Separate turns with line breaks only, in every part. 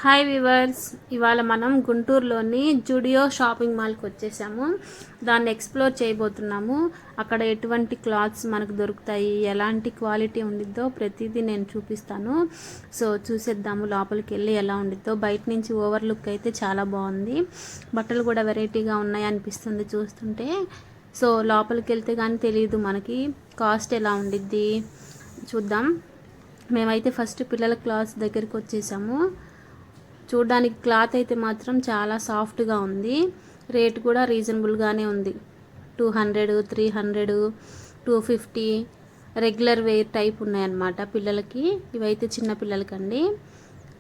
Hi viewers, ఇవాళ మనం గుంటూరులోని జూడియో షాపింగ్ మాల్కి వచ్చేసాము. దాన్ని ఎక్స్ప్లోర్ చేయబోతున్నాము. అక్కడ ఎటువంటి క్లాత్స్ మనకు దొరుకుతాయి, ఎలాంటి క్వాలిటీ ఉండిద్దో ప్రతిదీ నేను చూపిస్తాను. సో చూసేద్దాము లోపలికి వెళ్ళి ఎలా ఉండిద్దో. బయట నుంచి ఓవర్ లుక్ అయితే చాలా బాగుంది. బట్టలు కూడా వెరైటీగా ఉన్నాయి అనిపిస్తుంది చూస్తుంటే. సో లోపలికి వెళ్తే కానీ తెలియదు మనకి కాస్ట్ ఎలా ఉండిద్ది. చూద్దాం. మేమైతే ఫస్ట్ పిల్లల క్లాత్స్ దగ్గరికి వచ్చేసాము. చూడడానికి క్లాత్ అయితే మాత్రం చాలా సాఫ్ట్గా ఉంది. రేట్ కూడా రీజనబుల్గానే ఉంది. 200, 300, 250 రెగ్యులర్ వేర్ టైప్ ఉన్నాయన్నమాట పిల్లలకి. ఇవైతే చిన్న పిల్లలకండి.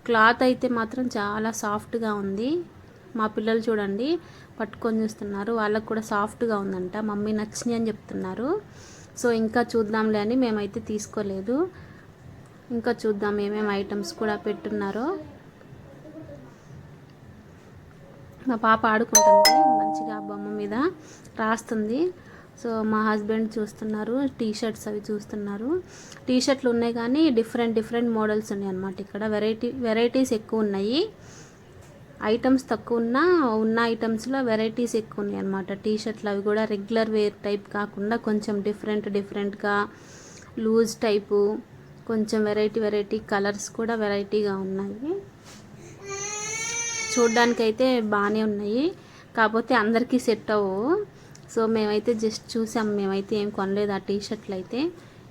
క్లాత్ అయితే మాత్రం చాలా సాఫ్ట్గా ఉంది. మా పిల్లలు చూడండి పట్టుకొని చూస్తున్నారు. వాళ్ళకు కూడా సాఫ్ట్గా ఉందంట. మమ్మీ నచ్చినాయి అని చెప్తున్నారు. సో ఇంకా చూద్దాంలే అని మేమైతే తీసుకోలేదు. ఇంకా చూద్దాం ఏమేమి ఐటమ్స్ కూడా పెట్టున్నారో. మా పాప ఆడుకుంటుంది మంచిగా, బొమ్మ మీద రాస్తుంది. సో మా హస్బెండ్ చూస్తున్నారు. టీ షర్ట్స్ అవి చూస్తున్నారు. టీ షర్ట్లు ఉన్నాయి కానీ డిఫరెంట్ మోడల్స్ ఉన్నాయి అన్నమాట. ఇక్కడ వెరైటీస్ ఎక్కువ ఉన్నాయి. ఐటమ్స్ తక్కువ ఉన్న ఐటమ్స్లో వెరైటీస్ ఎక్కువ ఉన్నాయి అన్నమాట. టీ షర్ట్లు అవి కూడా రెగ్యులర్ వేర్ టైప్ కాకుండా కొంచెం డిఫరెంట్గా లూజ్ టైపు, కొంచెం వెరైటీ కలర్స్ కూడా వెరైటీగా ఉన్నాయి. చూడ్డానికైతే బాగానే ఉన్నాయి, కాకపోతే అందరికీ సెట్ అవ్వవు. సో మేమైతే జస్ట్ చూసాం, మేమైతే ఏం కొనలేదు ఆ టీ షర్ట్లు అయితే.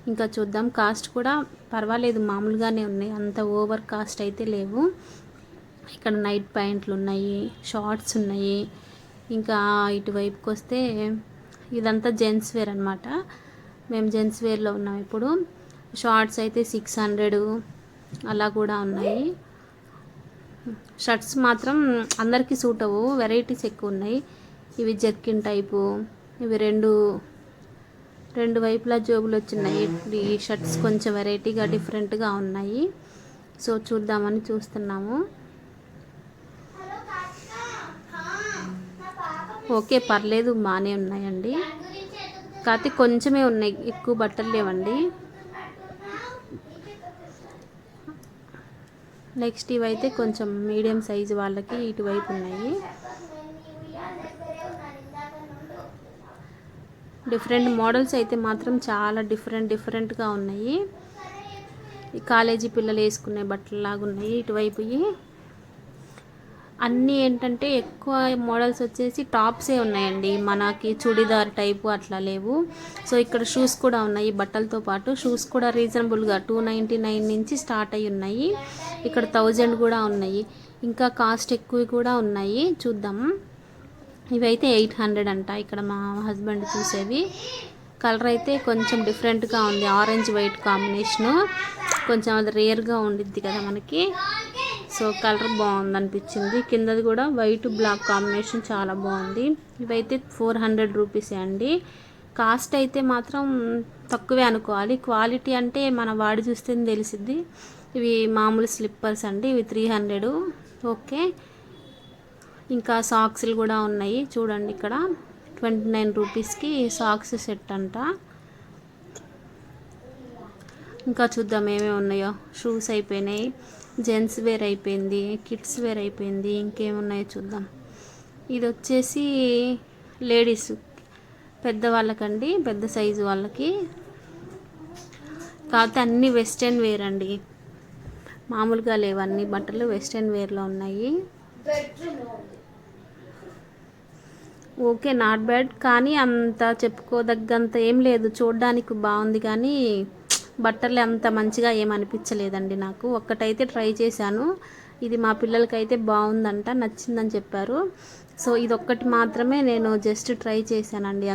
ఇంకా చూద్దాం. కాస్ట్ కూడా పర్వాలేదు, మామూలుగానే ఉన్నాయి, అంత ఓవర్ కాస్ట్ అయితే లేవు. ఇక్కడ నైట్ ప్యాంట్లు ఉన్నాయి, షార్ట్స్ ఉన్నాయి. ఇంకా ఇటువైపుకి వస్తే ఇదంతా జెంట్స్ వేర్ అనమాట. మేము జెంట్స్ వేర్లో ఉన్నాం ఇప్పుడు. షార్ట్స్ అయితే 600 అలా కూడా ఉన్నాయి. షర్ట్స్ మాత్రం అందరికీ సూట్ అవ్వవు, వెరైటీస్ ఎక్కువ ఉన్నాయి. ఇవి జర్కిన్ టైపు, ఇవి రెండు వైపులా జోబులు వచ్చినాయి. ఈ షర్ట్స్ కొంచెం వెరైటీగా డిఫరెంట్గా ఉన్నాయి. సో చూద్దామని చూస్తున్నాము. ఓకే, పర్లేదు, బాగానే ఉన్నాయండి. కాకపోతే కొంచెమే ఉన్నాయి, ఎక్కువ బట్టలు లేవండి. నెక్స్ట్ ఇవైతే కొంచెం మీడియం సైజు వాళ్ళకి ఇటువైపు ఉన్నాయి. డిఫరెంట్ మోడల్స్ అయితే మాత్రం చాలా డిఫరెంట్గా ఉన్నాయి. ఈ కాలేజీ పిల్లలు వేసుకునే బట్టలలాగా ఉన్నాయి ఇటువైపు. అన్నీ ఏంటంటే ఎక్కువ మోడల్స్ వచ్చేసి టాప్సే ఉన్నాయండి, మనకి చుడిదార్ టైపు అట్లా లేవు. సో ఇక్కడ షూస్ కూడా ఉన్నాయి. బట్టలతో పాటు షూస్ కూడా రీజనబుల్గా 299 నుంచి స్టార్ట్ అయ్యి ఉన్నాయి. ఇక్కడ 1000 కూడా ఉన్నాయి. ఇంకా కాస్ట్ ఎక్కువ కూడా ఉన్నాయి. చూద్దాం. ఇవైతే 800 అంట ఇక్కడ మా హస్బెండ్ చూసేవి. కలర్ అయితే కొంచెం డిఫరెంట్గా ఉంది, ఆరెంజ్ వైట్ కాంబినేషను. కొంచెం అది రేర్గా ఉండిద్ది కదా మనకి. సో కలర్ బాగుంది అనిపించింది. కిందది కూడా వైట్ బ్లాక్ కాంబినేషన్ చాలా బాగుంది. ఇవైతే 400 రూపీసే అండి. కాస్ట్ అయితే మాత్రం తక్కువే అనుకోవాలి. క్వాలిటీ అంటే మన వాడి చూస్తే తెలిసిద్ది. ఇవి మామూలు స్లిప్పర్స్ అండి, ఇవి 300. ఓకే. ఇంకా సాక్స్లు కూడా ఉన్నాయి చూడండి. ఇక్కడ 29 రూపీస్కి సాక్స్ సెట్ అంట. ఇంకా చూద్దాం ఏమేమి ఉన్నాయో. షూస్ అయిపోయినాయి, జెంట్స్ వేర్ అయిపోయింది, కిడ్స్ వేర్ అయిపోయింది. ఇంకేమున్నాయో చూద్దాం. ఇది వచ్చేసి లేడీస్ పెద్దవాళ్ళకండి, పెద్ద సైజు వాళ్ళకి. కాకపోతే అన్నీ వెస్ట్రన్ వేర్ అండి, మామూలుగా లేవు. అన్ని బట్టలు వెస్ట్రన్ వేర్లో ఉన్నాయి. ఓకే, నాట్ బ్యాడ్, కానీ అంత చెప్పుకోదగ్గంత ఏం లేదు. చూడడానికి బాగుంది కానీ బట్టలు అంత మంచిగా ఏమనిపించలేదండి నాకు. ఒక్కటైతే ట్రై చేశాను, ఇది మా పిల్లలకైతే బాగుందంట, నచ్చిందని చెప్పారు. సో ఇది ఒక్కటి మాత్రమే నేను జస్ట్ ట్రై చేశానండి.